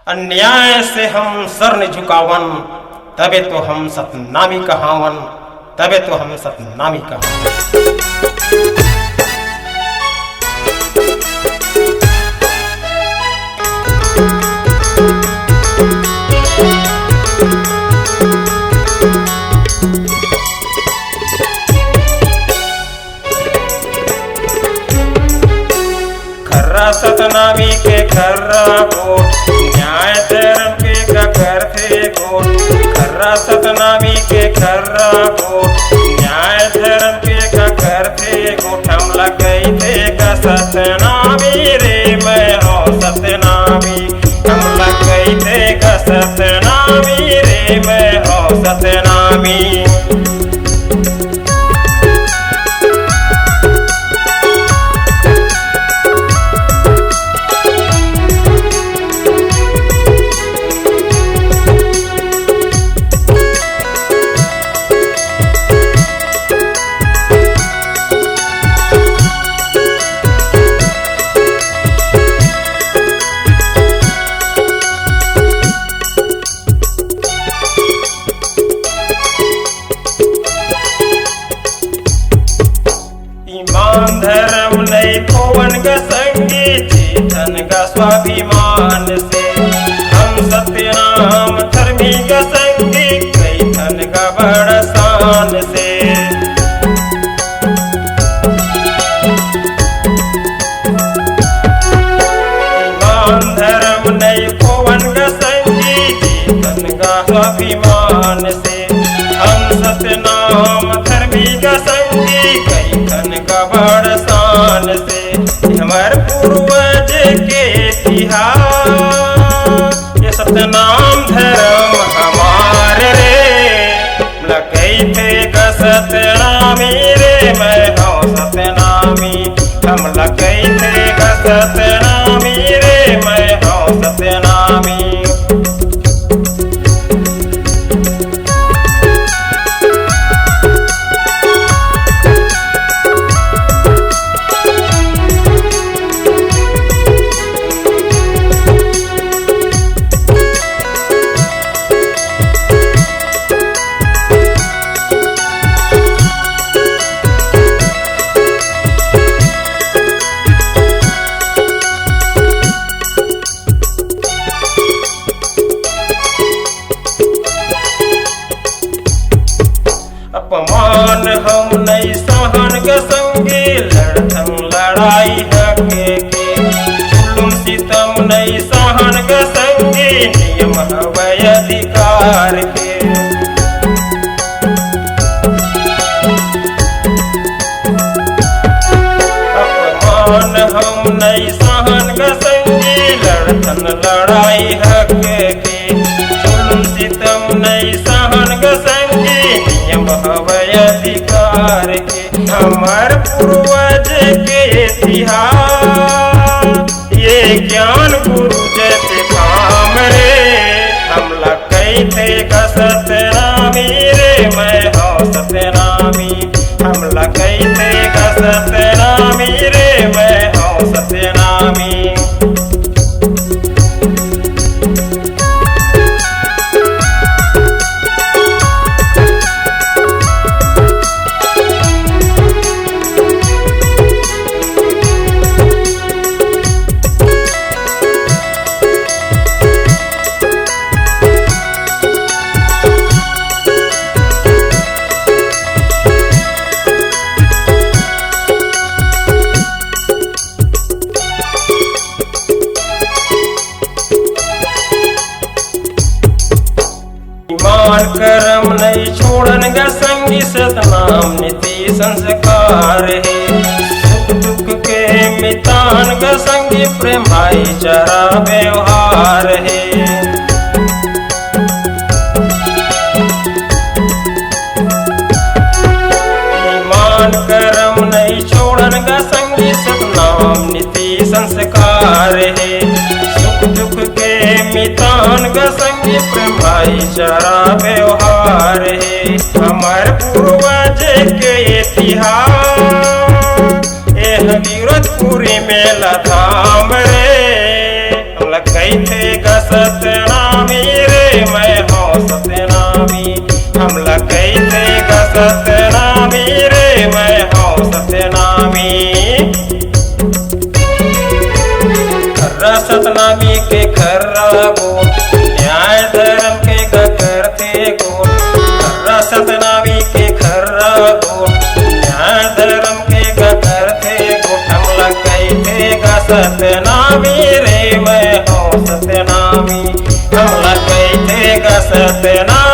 अन्याय से हम सर न झुकावन, तबे तो हम सतनामी कहावन, तबे तो हम सतनामी कहावन। खर्रा सतनामी के खर्रा कोट, न्याय धर्म के कर थे गोट। खर्रा सतनामी के खर्रा कोट, न्याय धर्म के कर थे गोट। हम लगई थे का सतनामी रे मैं हो सतनामी, हम लगई थे का सतनामी रे मैं हो सतनामी। ईमान धर्म नहीं खोवन का संगी, जीतन का स्वाभिमान से। हम सत्यनाम धर्मी का संगी, कई धन का बड़ा शान से। ईमान धर्म नहीं खोवन का संगी, जीतन का स्वाभिमान से। हम सत्यनाम धर्मी का संगी, कई धन का बड़ शान से। हमार पूर्वज के इतिहास, ये सतनाम धर्म हमारे रे। लगई थे का सतनामी रे मैं हो सतनामी, हम लगई थे का सतनामी रे मैं हो सतनामी। अपमान हम नहीं सहन का संगी, लड़थम लड़ाई हके के। जुल्म सितम नहीं सहन का संगी, नियम हवै अधिकार के। अपमान हम नहीं सहन का संगी, लड़थम लड़ाई हके के। जुल्म सितम नहीं सहन का संगी, नियम हवै अधिकार के। हमार पूर्वज के इतिहास, ये ज्ञान गुरु जैसे काम रे। हम लगई थे का सतनामी रे मैं हो सतनामी, हम लगई थे का सतनामी रे मैं हो सतनामी। ईमान करम नहीं छोड़न का संगी, सतनाम नीति संस्कार है। सुख दुख के मितान का संगी, प्रेम भाईचारा व्यवहार है। ईमान करम नहीं छोड़न का संगी, सतनाम नीति संस्कार है। सुख दुख के मितान का संगी, प्रेम भाईचारा व्यवहार है। हमार पूर्वज के इतिहास, यह विरोधपुरी मेला धाम रे। हम लगई थे का सतनामी रे मैं हूँ सतनामी। हमला कैसे का सतनामी रे मैं हूँ सतनामी। खर्रा सतनामी के खर्रा गोट न्याय धर्म के करते गोट। खर्रा सतनामी के खर्रा गोट न्याय धर्म के करते गोट। हमला कैसे का सतनामी रे मैं हूँ सतनामी। हमला कैसे का सतनामी